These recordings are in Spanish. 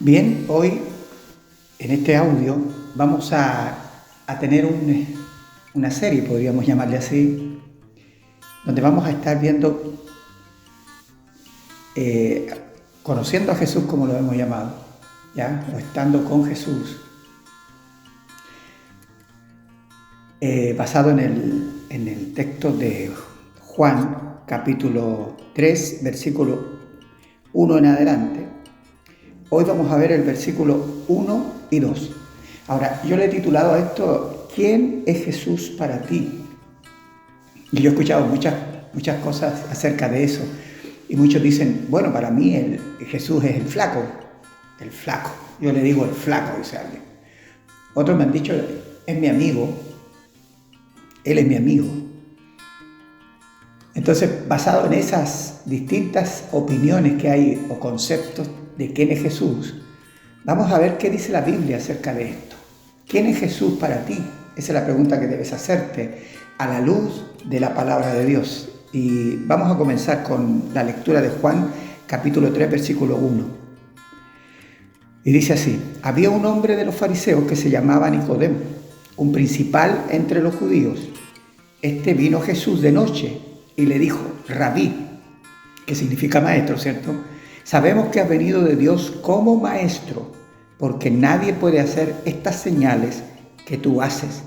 Bien, hoy en este audio vamos a tener una serie, podríamos llamarle así, donde vamos a estar viendo, conociendo a Jesús como lo hemos llamado, ¿ya? O estando con Jesús, basado en el texto de Juan, capítulo 3, versículo 1 en adelante. Hoy vamos a ver el versículo 1 y 2. Ahora, yo le he titulado a esto, ¿quién es Jesús para ti? Y yo he escuchado muchas cosas acerca de eso. Y muchos dicen, bueno, para mí Jesús es el flaco. El flaco. Yo le digo el flaco, dice alguien. Otros me han dicho, es mi amigo. Él es mi amigo. Entonces, basado en esas distintas opiniones que hay o conceptos de quién es Jesús, vamos a ver qué dice la Biblia acerca de esto. ¿Quién es Jesús para ti? Esa es la pregunta que debes hacerte a la luz de la palabra de Dios. Y vamos a comenzar con la lectura de Juan, capítulo 3, versículo 1. Y dice así: había un hombre de los fariseos que se llamaba Nicodemo, un principal entre los judíos. Este vino a Jesús de noche y le dijo: Rabí, que significa maestro, ¿cierto? Sabemos que has venido de Dios como maestro, porque nadie puede hacer estas señales que tú haces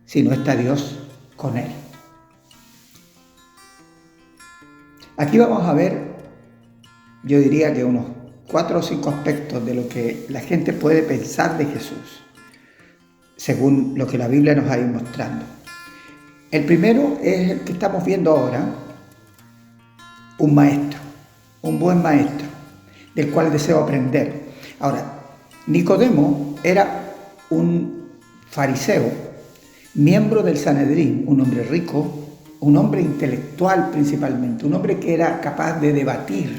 si no está Dios con él. Aquí vamos a ver, yo diría que unos 4 o 5 aspectos de lo que la gente puede pensar de Jesús, según lo que la Biblia nos ha ido mostrando. El primero es el que estamos viendo ahora, un maestro, un buen maestro, del cual deseo aprender. Ahora, Nicodemo era un fariseo, miembro del Sanedrín, un hombre rico, un hombre intelectual principalmente, un hombre que era capaz de debatir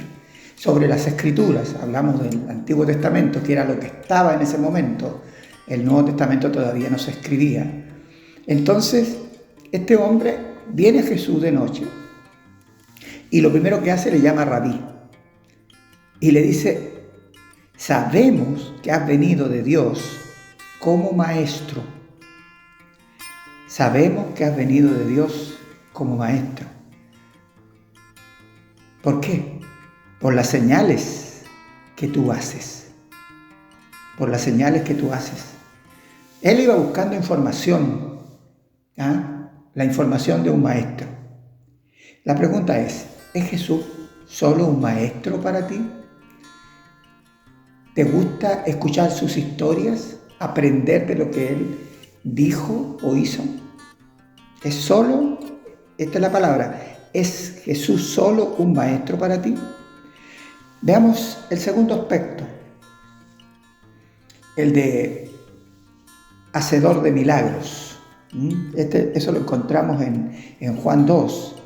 sobre las Escrituras. Hablamos del Antiguo Testamento, que era lo que estaba en ese momento. El Nuevo Testamento todavía no se escribía. Entonces, este hombre viene a Jesús de noche y lo primero que hace le llama Rabí y le dice: sabemos que has venido de Dios como maestro. Sabemos que has venido de Dios como maestro. ¿Por qué? Por las señales que tú haces. Por las señales que tú haces. Él iba buscando información, la información de un maestro. La pregunta es Jesús solo un maestro para ti? ¿Te gusta escuchar sus historias, aprender de lo que Él dijo o hizo? ¿Es solo, esta es la palabra, es Jesús solo un maestro para ti? Veamos el segundo aspecto, el de hacedor de milagros. Eso lo encontramos en Juan 2,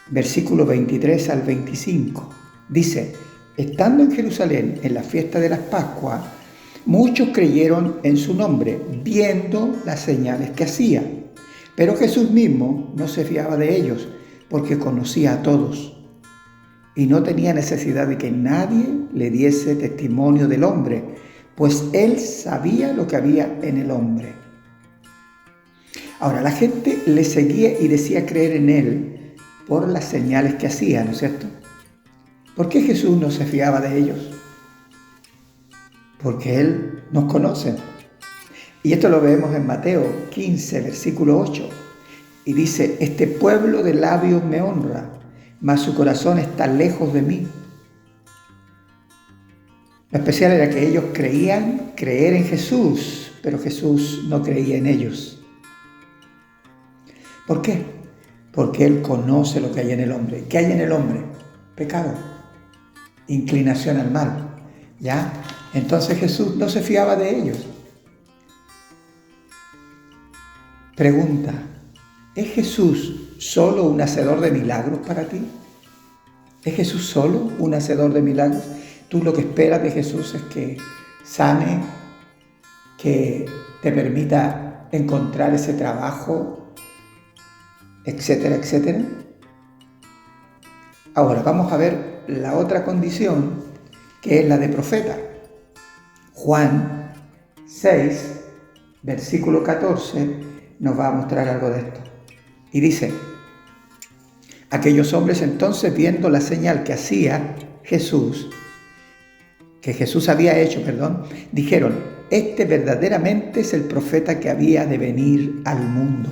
versículos 23 al 25. Dice: estando en Jerusalén en la fiesta de las Pascuas, muchos creyeron en su nombre, viendo las señales que hacía. Pero Jesús mismo no se fiaba de ellos, porque conocía a todos y no tenía necesidad de que nadie le diese testimonio del hombre, pues él sabía lo que había en el hombre. Ahora, la gente le seguía y decía creer en él por las señales que hacía, ¿no es cierto? ¿Por qué Jesús no se fiaba de ellos? Porque Él nos conoce. Y esto lo vemos en Mateo 15, versículo 8. Y dice: este pueblo de labios me honra, mas su corazón está lejos de mí. Lo especial era que ellos creían creer en Jesús, pero Jesús no creía en ellos. ¿Por qué? Porque Él conoce lo que hay en el hombre. ¿Qué hay en el hombre? Pecado, inclinación al mal, ¿ya? Entonces Jesús no se fiaba de ellos. Pregunta: ¿es Jesús solo un hacedor de milagros para ti? ¿Es Jesús solo un hacedor de milagros? Tú lo que esperas de Jesús es que sane, que te permita encontrar ese trabajo, etcétera, etcétera. Ahora vamos a ver la otra condición, que es la de profeta. Juan 6, versículo 14, nos va a mostrar algo de esto. Y dice: aquellos hombres entonces, viendo la señal que hacía Jesús, que Jesús había hecho, dijeron: este verdaderamente es el profeta que había de venir al mundo.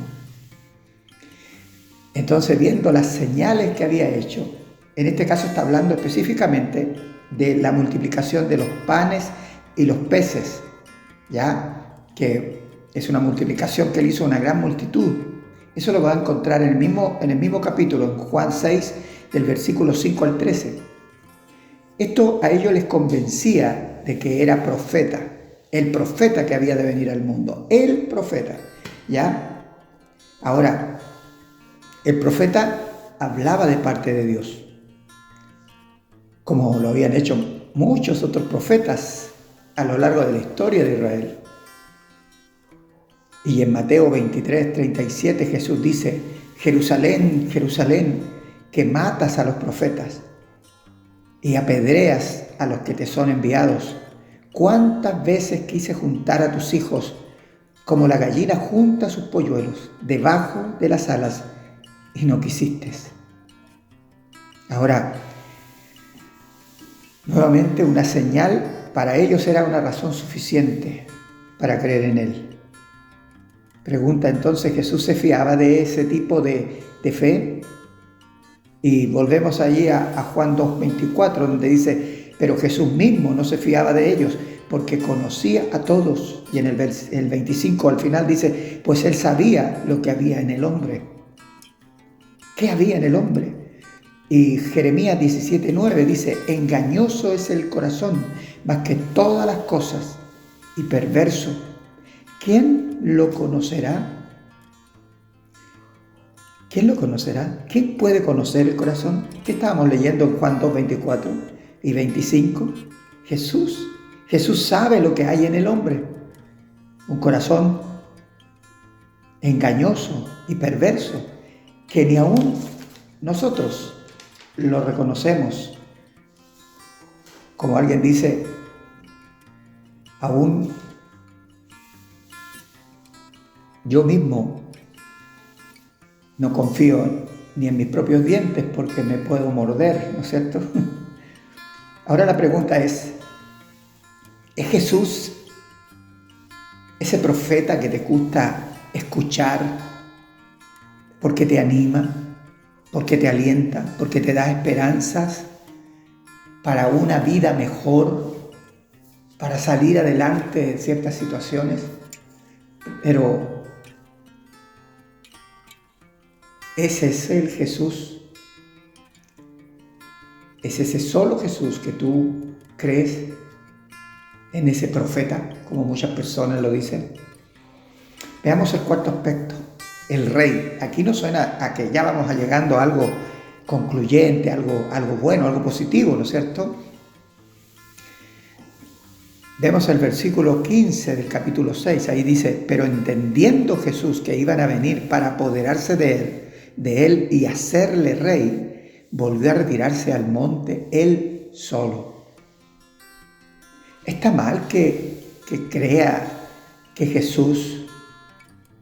Entonces, viendo las señales que había hecho, en este caso está hablando específicamente de la multiplicación de los panes y los peces, ya que es una multiplicación que él hizo a una gran multitud. Eso lo va a encontrar en el mismo capítulo, en Juan 6, del versículo 5 al 13. Esto a ellos les convencía de que era profeta, el profeta que había de venir al mundo, el profeta, ¿ya? Ahora, el profeta hablaba de parte de Dios, como lo habían hecho muchos otros profetas a lo largo de la historia de Israel. Y en Mateo 23, 37 Jesús dice: Jerusalén, Jerusalén, que matas a los profetas y apedreas a los que te son enviados. ¿Cuántas veces quise juntar a tus hijos como la gallina junta sus polluelos debajo de las alas y no quisiste? Ahora, nuevamente una señal para ellos era una razón suficiente para creer en él. Pregunta entonces, ¿Jesús se fiaba de ese tipo de fe? Y volvemos allí a Juan 2:24, donde dice: pero Jesús mismo no se fiaba de ellos, porque conocía a todos. Y en el 25 al final dice: pues él sabía lo que había en el hombre. ¿Qué había en el hombre? Y Jeremías 17:9 dice: engañoso es el corazón más que todas las cosas y perverso. ¿Quién lo conocerá? ¿Quién lo conocerá? ¿Quién puede conocer el corazón? ¿Qué estábamos leyendo en Juan 2:24 y 25? Jesús. Jesús sabe lo que hay en el hombre. Un corazón engañoso y perverso, que ni aún nosotros lo reconocemos. Como alguien dice, aún yo mismo no confío ni en mis propios dientes porque me puedo morder, ¿no es cierto? Ahora la pregunta es Jesús ese profeta que te gusta escuchar porque te anima, porque te alienta, porque te da esperanzas para una vida mejor, para salir adelante de ciertas situaciones? Pero ese es el Jesús, es ese solo Jesús que tú crees en ese profeta, como muchas personas lo dicen. Veamos el cuarto aspecto, el rey. Aquí no suena a que ya vamos llegando a algo concluyente, algo bueno, algo positivo, ¿no es cierto? Vemos el versículo 15 del capítulo 6, ahí dice: pero entendiendo Jesús que iban a venir para apoderarse de él y hacerle rey, volvió a retirarse al monte él solo. ¿Está mal que crea que Jesús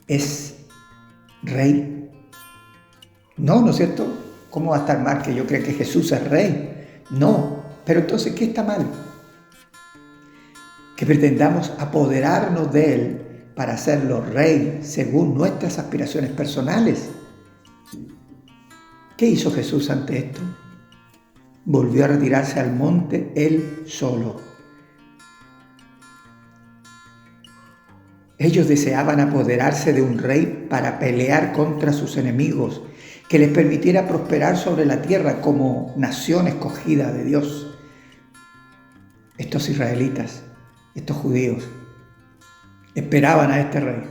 es rey? No, ¿no es cierto? ¿Cómo va a estar mal que yo crea que Jesús es rey? No, pero entonces, ¿qué está mal? Que pretendamos apoderarnos de él para hacerlo rey según nuestras aspiraciones personales. ¿Qué hizo Jesús ante esto? Volvió a retirarse al monte él solo. Ellos deseaban apoderarse de un rey para pelear contra sus enemigos, que les permitiera prosperar sobre la tierra como nación escogida de Dios. Estos israelitas, estos judíos, esperaban a este rey,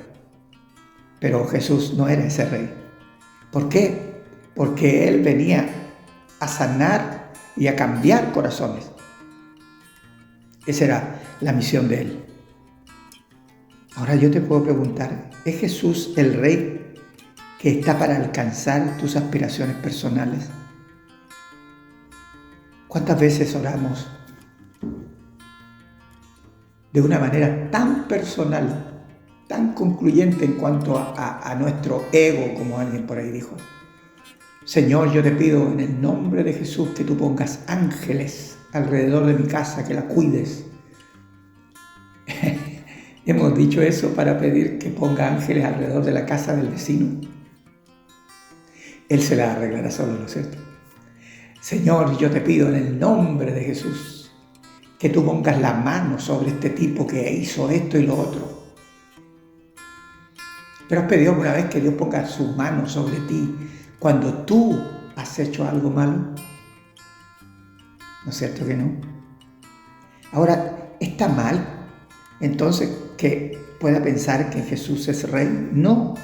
pero Jesús no era ese rey. ¿Por qué? Porque él venía a sanar y a cambiar corazones. Esa era la misión de él. Ahora yo te puedo preguntar, ¿es Jesús el rey que está para alcanzar tus aspiraciones personales? ¿Cuántas veces oramos? de una manera tan personal, tan concluyente en cuanto a nuestro ego, como alguien por ahí dijo. Señor, yo te pido en el nombre de Jesús que tú pongas ángeles alrededor de mi casa, que la cuides. Hemos dicho eso para pedir que ponga ángeles alrededor de la casa del vecino. Él se la arreglará solo, ¿no es cierto? Señor, yo te pido en el nombre de Jesús que tú pongas la mano sobre este tipo que hizo esto y lo otro. ¿Pero has pedido alguna vez que Dios ponga su mano sobre ti cuando tú has hecho algo malo? ¿No es cierto que no? Ahora, ¿está mal entonces que pueda pensar que Jesús es rey? No.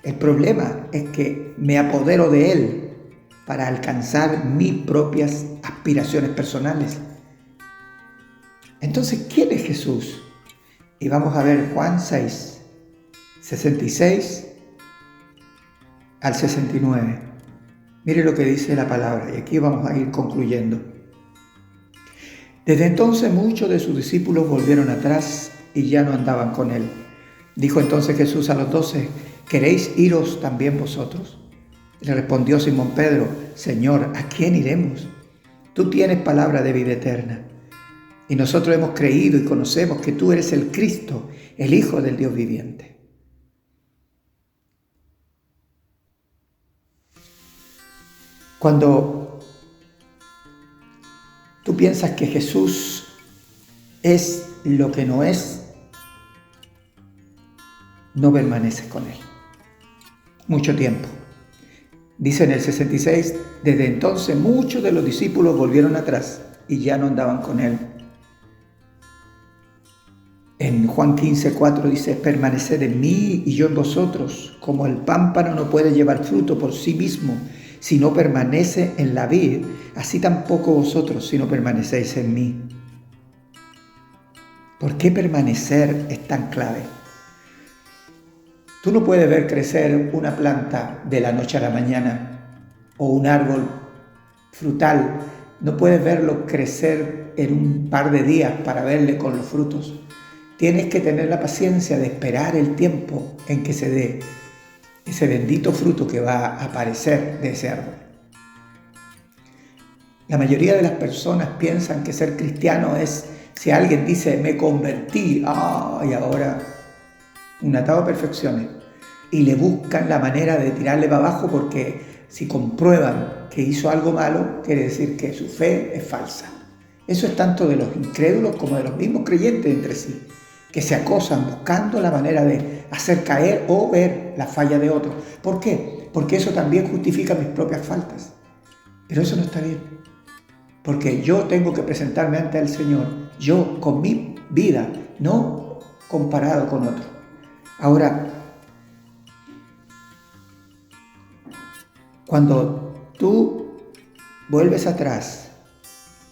El problema es que me apodero de Él para alcanzar mis propias aspiraciones personales. Entonces, ¿quién es Jesús? Y vamos a ver Juan 6, 66 al 69. Mire lo que dice la palabra, y aquí vamos a ir concluyendo. Desde entonces muchos de sus discípulos volvieron atrás y ya no andaban con Él. Dijo entonces Jesús a los 12, ¿queréis iros también vosotros? Le respondió Simón Pedro, Señor, ¿a quién iremos? Tú tienes palabra de vida eterna. Y nosotros hemos creído y conocemos que tú eres el Cristo, el Hijo del Dios viviente. Cuando tú piensas que Jesús es lo que no es, no permaneces con Él mucho tiempo. Dice en el 66, desde entonces muchos de los discípulos volvieron atrás y ya no andaban con Él. En Juan 15:4 dice, permaneced en mí y yo en vosotros, como el pámpano no puede llevar fruto por sí mismo si no permanece en la vid, así tampoco vosotros si no permanecéis en mí. ¿Por qué permanecer es tan clave? Tú no puedes ver crecer una planta de la noche a la mañana o un árbol frutal. No puedes verlo crecer en un par de días para verle con los frutos. Tienes que tener la paciencia de esperar el tiempo en que se dé ese bendito fruto que va a aparecer de ese árbol. La mayoría de las personas piensan que ser cristiano es si alguien dice me convertí, y ahora un atado de perfecciones, y le buscan la manera de tirarle para abajo porque si comprueban que hizo algo malo, quiere decir que su fe es falsa. Eso es tanto de los incrédulos como de los mismos creyentes entre sí, que se acosan buscando la manera de hacer caer o ver la falla de otro. ¿Por qué? Porque eso también justifica mis propias faltas. Pero eso no está bien, porque yo tengo que presentarme ante el Señor, yo con mi vida, no comparado con otro. Ahora, cuando tú vuelves atrás,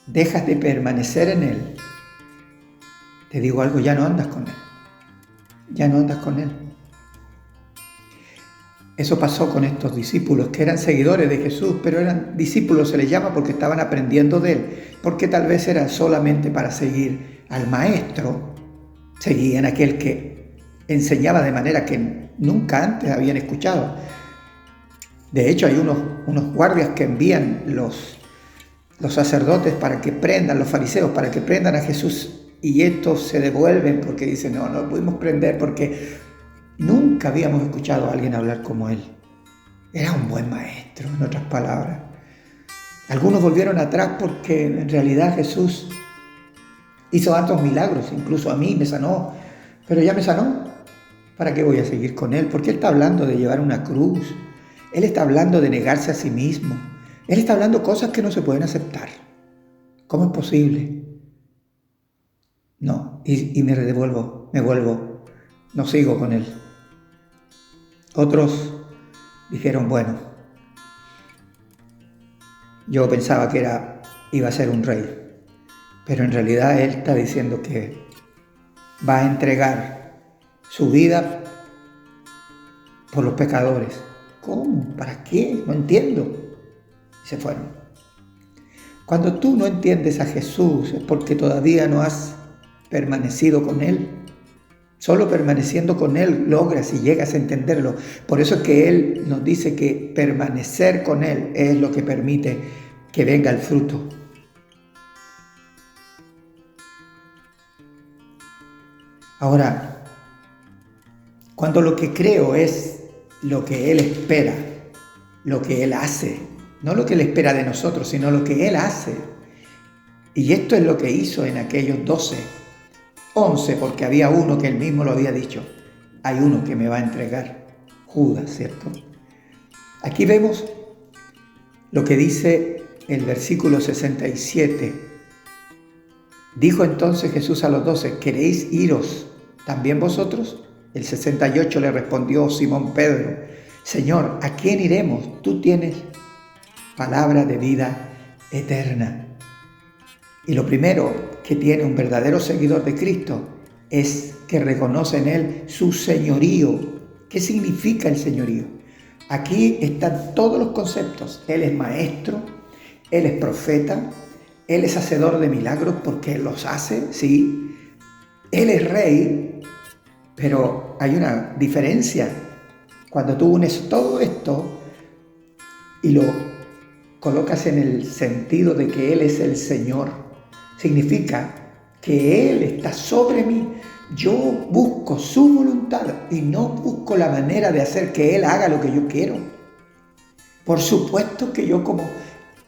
dejas de permanecer en Él, te digo algo, ya no andas con Él. Ya no andas con Él. Eso pasó con estos discípulos que eran seguidores de Jesús, pero eran discípulos, se les llama porque estaban aprendiendo de Él, porque tal vez era solamente para seguir al Maestro, seguían a aquel que enseñaba de manera que nunca antes habían escuchado. De hecho, hay unos guardias que envían los sacerdotes para que prendan, los fariseos, para que prendan a Jesús, y estos se devuelven porque dicen, no lo pudimos prender porque nunca habíamos escuchado a alguien hablar como Él. Era un buen maestro, en otras palabras. Algunos volvieron atrás porque en realidad Jesús hizo tantos milagros, incluso a mí me sanó, pero ya me sanó. ¿Para qué voy a seguir con Él? Porque Él está hablando de llevar una cruz. Él está hablando de negarse a sí mismo. Él está hablando cosas que no se pueden aceptar. ¿Cómo es posible? No, y me vuelvo, no sigo con Él. Otros dijeron, bueno, yo pensaba que iba a ser un rey, pero en realidad Él está diciendo que va a entregar su vida por los pecadores. ¿Cómo? ¿Para qué? No entiendo. Y se fueron. Cuando tú no entiendes a Jesús es porque todavía no has permanecido con Él. Solo permaneciendo con Él logras y llegas a entenderlo. Por eso es que Él nos dice que permanecer con Él es lo que permite que venga el fruto. Ahora, cuando lo que creo es lo que Él espera, lo que Él hace, no lo que Él espera de nosotros, sino lo que Él hace. Y esto es lo que hizo en aquellos 11, porque había uno que Él mismo lo había dicho. Hay uno que me va a entregar, Judas, ¿cierto? Aquí vemos lo que dice el versículo 67. Dijo entonces Jesús a los 12, ¿queréis iros también vosotros? El 68 le respondió Simón Pedro, Señor, ¿a quién iremos? Tú tienes palabra de vida eterna. Y lo primero que tiene un verdadero seguidor de Cristo es que reconoce en Él su señorío. ¿Qué significa el señorío? Aquí están todos los conceptos. Él es maestro, Él es profeta, Él es hacedor de milagros porque Él los hace, sí. Él es rey, pero hay una diferencia. Cuando tú unes todo esto y lo colocas en el sentido de que Él es el Señor, significa que Él está sobre mí. Yo busco su voluntad y no busco la manera de hacer que Él haga lo que yo quiero. Por supuesto que yo como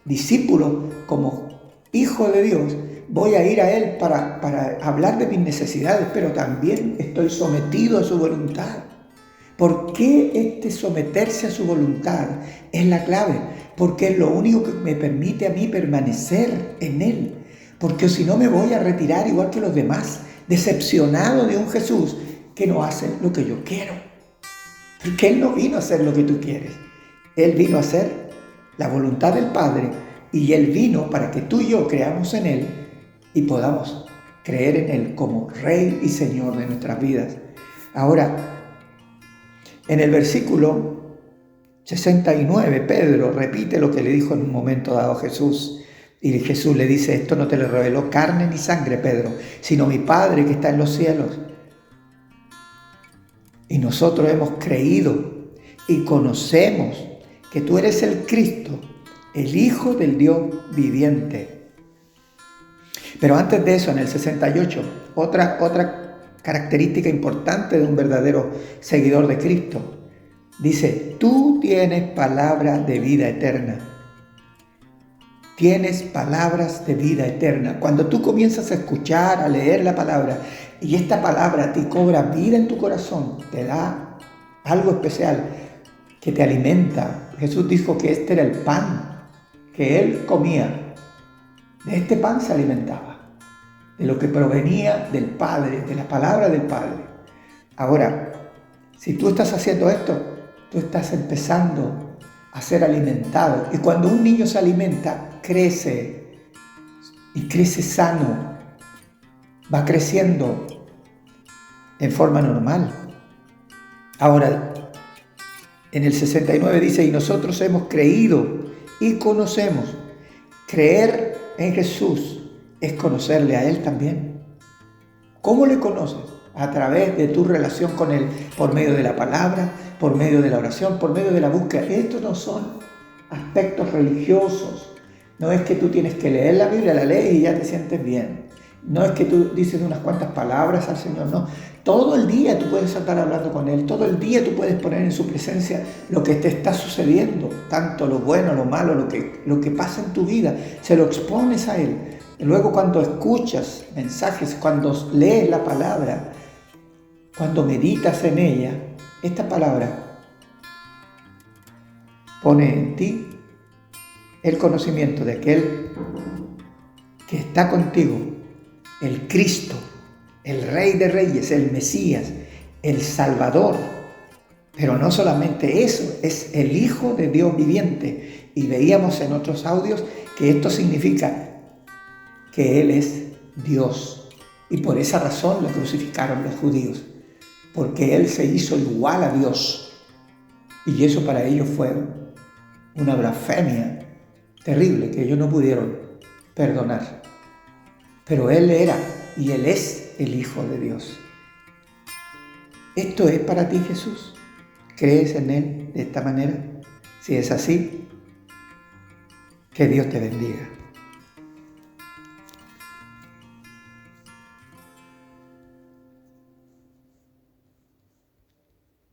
discípulo, como hijo de Dios, voy a ir a Él para hablar de mis necesidades, pero también estoy sometido a su voluntad. ¿Por qué este someterse a su voluntad es la clave? Porque es lo único que me permite a mí permanecer en Él. Porque si no me voy a retirar igual que los demás, decepcionado de un Jesús que no hace lo que yo quiero. Porque Él no vino a hacer lo que tú quieres. Él vino a hacer la voluntad del Padre y Él vino para que tú y yo creamos en Él y podamos creer en Él como Rey y Señor de nuestras vidas. Ahora, en el versículo 69, Pedro repite lo que le dijo en un momento dado a Jesús. Y Jesús le dice, esto no te lo reveló carne ni sangre, Pedro, sino mi Padre que está en los cielos. Y nosotros hemos creído y conocemos que tú eres el Cristo, el Hijo del Dios viviente. Pero antes de eso, en el 68, otra característica importante de un verdadero seguidor de Cristo, dice, tú tienes palabra de vida eterna. Tienes palabras de vida eterna. Cuando tú comienzas a escuchar, a leer la palabra, y esta palabra te cobra vida en tu corazón, te da algo especial que te alimenta. Jesús dijo que este era el pan que Él comía. De este pan se alimentaba, de lo que provenía del Padre, de la palabra del Padre. Ahora, si tú estás haciendo esto, tú estás empezando a ser alimentado. Y cuando un niño se alimenta, crece y crece sano, va creciendo en forma normal. Ahora, en el 69 dice, y nosotros hemos creído y conocemos. Creer en Jesús es conocerle a Él también. ¿Cómo le conoces? A través de tu relación con Él, por medio de la palabra, por medio de la oración, por medio de la búsqueda. Estos no son aspectos religiosos. No es que tú tienes que leer la Biblia, la lees y ya te sientes bien. No es que tú dices unas cuantas palabras al Señor, no. Todo el día tú puedes estar hablando con Él, todo el día tú puedes poner en su presencia lo que te está sucediendo, tanto lo bueno, lo malo, lo que pasa en tu vida, se lo expones a Él. Y luego cuando escuchas mensajes, cuando lees la palabra, cuando meditas en ella, esta palabra pone en ti el conocimiento de aquel que está contigo, el Cristo, el Rey de Reyes, el Mesías, el Salvador. Pero no solamente eso, es el Hijo de Dios viviente. Y veíamos en otros audios que esto significa que Él es Dios. Y por esa razón lo crucificaron los judíos, porque Él se hizo igual a Dios. Y eso para ellos fue una blasfemia terrible que ellos no pudieron perdonar. Pero Él era y Él es es el Hijo de Dios. ¿Esto es para ti, Jesús? ¿Crees en Él de esta manera? Si es así, que Dios te bendiga.